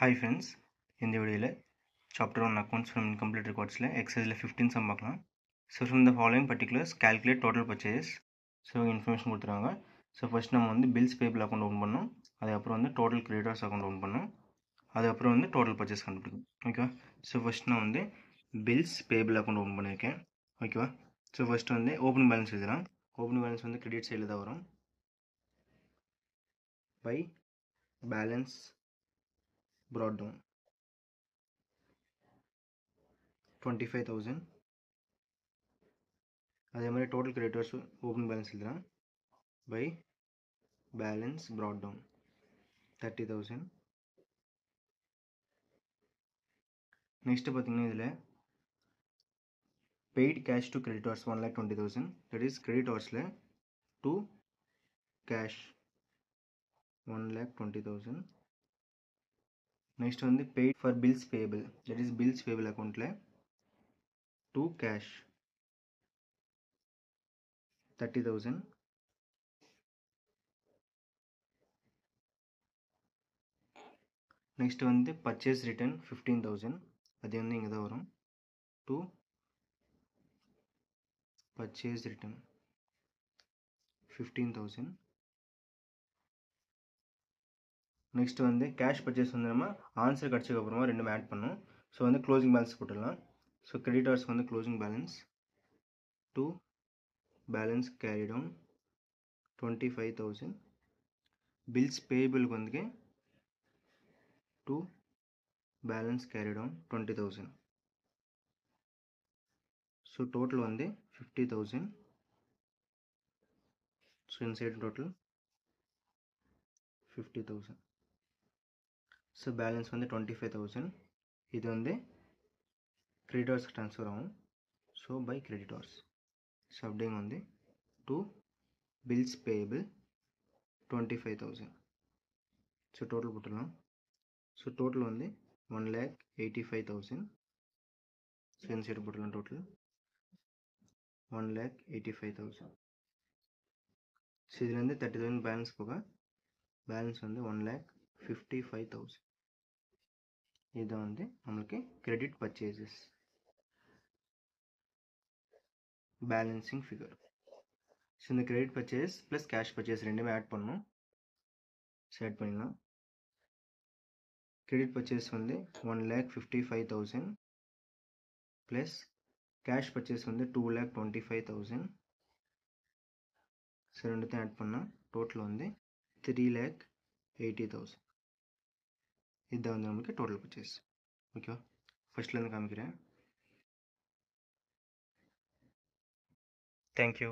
Hi friends, இந்த வீடியோவில் chapter 1 accounts from incomplete recordsல exercise 15 sum பார்க்கலாம். So from the following particulars calculate total purchases. So information கொடுத்துருவாங்க. So first நம்ம வந்து bills payable account open பண்ணோம். அதுக்கப்புறம் வந்து total creditors account open பண்ணோம். அதுக்கப்புறம் வந்து total purchase கண்டுபிடிக்கும். ஓகேவா? So first நான் வந்து bills payable account open பண்ணியிருக்கேன். ஓகேவா? So first வந்து opening balance எழுதலாம். opening balance வந்து credit side தான் வரும். By balance brought down 25,000. அதே மாதிரி total creditors opening balance எழுதலாம் by balance brought down 30,000. Next பார்த்தீங்கன்னா இதில் paid cash to creditors 1,20,000, that is creditorsல to cash 1,20,000. Next வந்து paid for bills payable, that is bills payable accountல to cash 30,000. Next வந்து purchase return 15,000, அது வந்து இங்கே தான் வரும் to purchase return 15,000. நெக்ஸ்ட் வந்து கேஷ் பர்ச்சேஸ் வந்து நம்ம ஆன்சர் கிடச்சதுக்கு அப்புறமா ரெண்டுமே ஆட் பண்ணோம். ஸோ வந்து க்ளோசிங் பேலன்ஸ் போட்டுடலாம். ஸோ கிரெடிட்டர்ஸ் வந்து closing balance to balance carry down 25,000. Bills பேபிளுக்கு வந்து to balance carry down 20,000. So total வந்து 50,000. So inside total 50,000. So balance வந்து 25,000. இது வந்து கிரெடிட்டர்ஸ்க்கு ட்ரான்ஸ்ஃபர் ஆகும். So by creditors. ஸோ அப்படிங்க வந்து to bills payable 25,000. So total போட்டுடலாம். ஸோ டோட்டல் வந்து 1,85,000. ஸோ இந்த சைடு போட்டுடலாம். டோட்டல் 1,85,000. ஸோ இதுலேருந்து 30,000 பேலன்ஸ் போக பேலன்ஸ் வந்து 1,55,000. இதுதான் வந்து நம்மளுக்கு credit purchases balancing figure. So இந்த credit purchase plus cash purchase ரெண்டுமே ஆட் பண்ணணும். ஸோ ஆட் பண்ணிடலாம். கிரெடிட் பர்ச்சேஸ் வந்து 1,55,000 ப்ளஸ் கேஷ் பர்ச்சேஸ் வந்து 2,25,000. ஸோ ரெண்டுத்தையும் ஆட் பண்ணால் டோட்டல் வந்து 3,80,000. இதுதான் வந்து நம்மளுக்கு டோட்டல் பர்ச்சேஸ். ஓகேவா? ஃபர்ஸ்ட்லேருந்து காமிக்கிறேன். தேங்க்யூ.